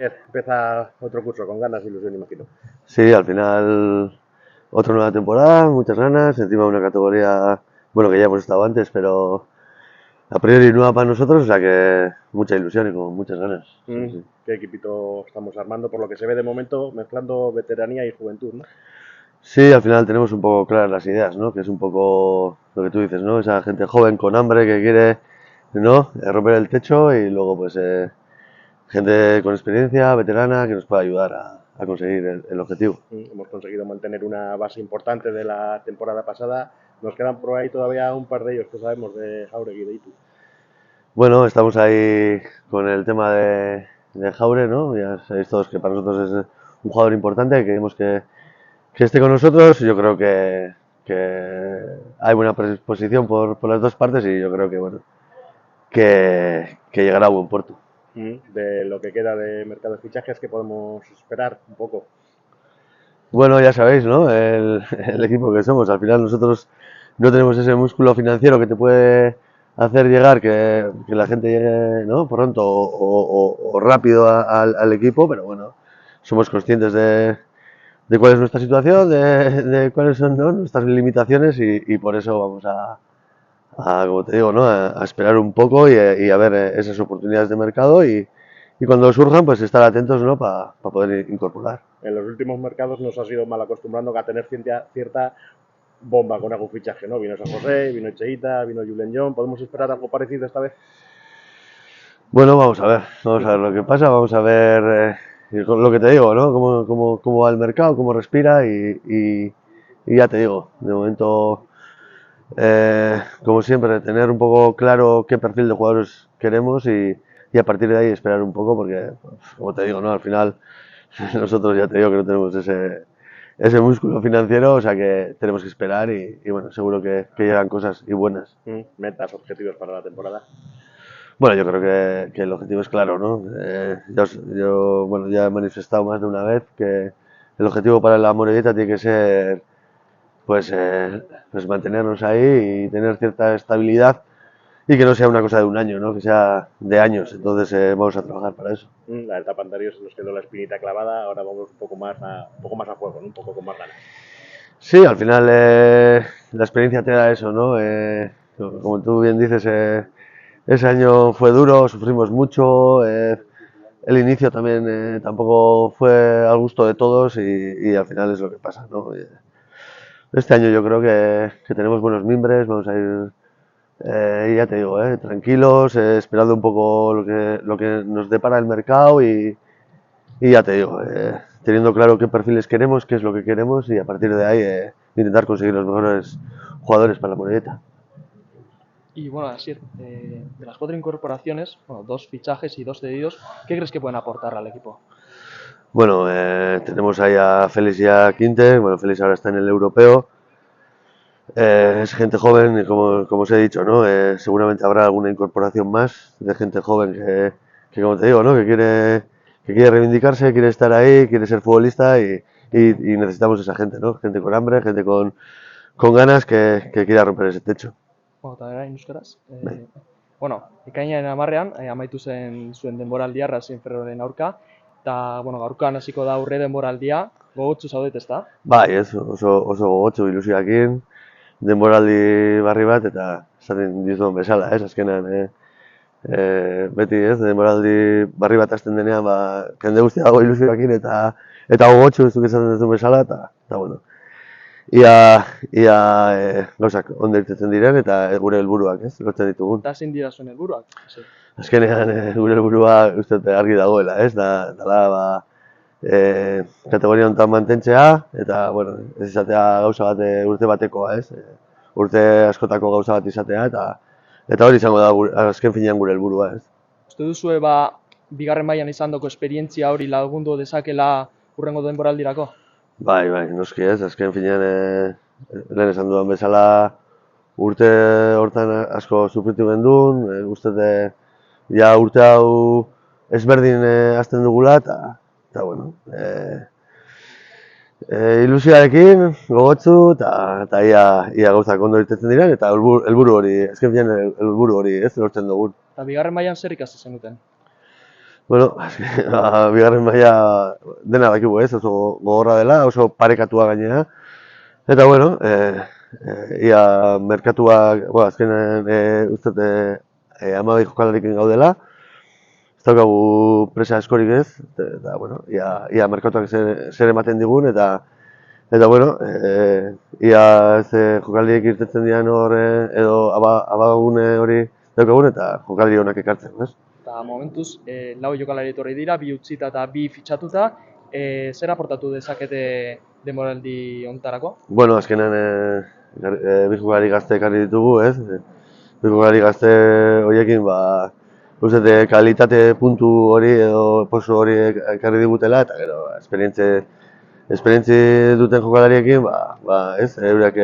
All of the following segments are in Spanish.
Empieza otro curso con ganas e ilusión, imagino. Sí, al final otra nueva temporada, muchas ganas, encima una categoría, bueno, que ya hemos estado antes, pero a priori nueva para nosotros, o sea que mucha ilusión y con muchas ganas. Sí, sí. ¿Qué equipito estamos armando? Por lo que se ve de momento, mezclando veteranía y juventud, ¿no? Sí, al final tenemos un poco claras las ideas, ¿no? Que es un poco lo que tú dices, ¿no? Esa gente joven con hambre que quiere, ¿no? Romper el techo y luego pues gente con experiencia, veterana, que nos pueda ayudar a conseguir el objetivo. Hemos conseguido mantener una base importante de la temporada pasada. Nos quedan por ahí todavía un par de ellos que sabemos, de Jauregui y de Itu. Bueno, estamos ahí con el tema de Jaure, ¿no? Ya sabéis todos que para nosotros es un jugador importante, que queremos que esté con nosotros. Yo creo que hay buena predisposición por las dos partes y yo creo que, bueno, que llegará a buen puerto. De lo que queda de mercado de fichajes, que podemos esperar un poco. Bueno, ya sabéis, ¿no? El equipo que somos. Al final nosotros no tenemos ese músculo financiero que te puede hacer llegar, que la gente llegue, ¿no? Pronto o rápido al equipo, pero bueno, somos conscientes de cuál es nuestra situación, de cuáles son, ¿no? Nuestras limitaciones y por eso vamos como te digo, ¿no? A esperar un poco y a ver esas oportunidades de mercado y cuando surjan, pues estar atentos, ¿no? Para poder incorporar. En los últimos mercados nos ha sido mal acostumbrando a tener cierta bomba con algún fichaje, ¿no? Vino San José, vino Cheita, vino Julen John. ¿Podemos esperar algo parecido esta vez? Bueno, vamos a ver lo que pasa, vamos a ver lo que te digo, ¿no? Cómo va el mercado, cómo respira y ya te digo, de momento, como siempre, tener un poco claro qué perfil de jugadores queremos y a partir de ahí esperar un poco porque, pues, como te digo, ¿no? Al final nosotros ya te digo que no tenemos ese músculo financiero, o sea que tenemos que esperar y bueno, seguro que llegan cosas y buenas. Metas, objetivos para la temporada. Bueno, yo creo que el objetivo es claro, ¿no? Bueno, ya he manifestado más de una vez que el objetivo para la Morevieta tiene que ser, pues mantenernos ahí y tener cierta estabilidad y que no sea una cosa de un año, ¿no? Que sea de años. Entonces vamos a trabajar para eso. La etapa anterior se nos quedó la espinita clavada, ahora vamos un poco más a juego, ¿no? Un poco con más ganas. Sí, al final la experiencia te da eso, ¿no? Como tú bien dices, ese año fue duro, sufrimos mucho. El inicio también tampoco fue al gusto de todos y al final es lo que pasa, ¿no? Este año yo creo que tenemos buenos mimbres, vamos a ir, ya te digo, tranquilos, esperando un poco lo que nos depara el mercado y ya te digo, teniendo claro qué perfiles queremos, qué es lo que queremos y a partir de ahí intentar conseguir los mejores jugadores para la Morevieta. Y bueno, así, de las 4 incorporaciones, bueno, 2 fichajes y 2 cedidos, ¿qué crees que pueden aportar al equipo? Bueno, tenemos ahí a Félix y a Quinte. Bueno, Félix ahora está en el europeo. Es gente joven y como os he dicho, ¿no? Seguramente habrá alguna incorporación más de gente joven como te digo, ¿no? Que quiere reivindicarse, quiere estar ahí, quiere ser futbolista y necesitamos esa gente, ¿no? Gente con hambre, gente con ganas que quiera romper ese techo. Bueno, eta orain euskaraz. Bueno, ekainaren 10ean amaitu zen zuen denboraldia Racing Ferroren aurka eta bueno, gaurkoan hasiko da aurre denboraldia. Gogotsu zaudet, ezta? Bai, ez, oso gogotsu ilusioakin, denboraldi barri bat eta esaten dizuen bezala, ez, azkenan, beti ez, denboraldi barri bat hasten denean, jende guztia dago ilusioakin eta gogotsu ez duk esaten duzuen bezala, eta bueno, ia gauzak ondo irtetzen diren eta gure helburuak, ez, lortzen ditugun. Eta zein dira zuen helburuak? Azkenean gure helburua uste dut argi dagoela, ez, dela kategoria honetan mantentzea eta bueno, ez izatea gauza bat urte batekoa, ez, urte askotako gauza bat izatea eta hori izango da azken finean gure helburua, ez. Uste duzue bigarren mailan izandako esperientzia hori lagundu dezakela hurrengo denboraldirako? Bai, noski ez, azken finean lehen esan dudan bezala urte hortan asko sufritu gendun, uste ja urte hau ezberdin hasten dugula eta bueno, ilusioarekin, gogotsu eta ia gauzak ondo irtetzen diren eta helburu hori, azken finean helburu hori ez lortzen dugun. Eta bigarren mailan zer ikasi zenuten? Bueno, bigarren maila dena dakigu ez, oso gogorra dela, oso parekatua gainera. Eta bueno, ia merkatuak, azkenean uste dut 12 jokalarikin gaudela. Ez daukagu presa askorik ez, eta bueno, ia merkatuak zer ematen digun, eta bueno, ia jokalariek irtetzen dian hor, edo abagune hori daukagun, eta jokalari honak ekartzen, ez? Eta momentuz, lau jokalari etorri dira, bi utzita eta bi fitxatuta. Zer aportatu dezakete denboraldi honetarako? Bueno, azkenean bi jokalari gazte ekarri ditugu, ez? Bi jokalari gazte horiekin, uste kalitate puntu hori edo poso hori ekarri digutela, eta gero, esperientzi duten jokalariekin, ez? Eurak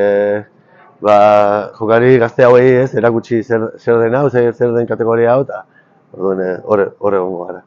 jokalari gazte hauei ez, erakutsi zer den hau, zer den kategoria hau, eta orduan hor egongo gara.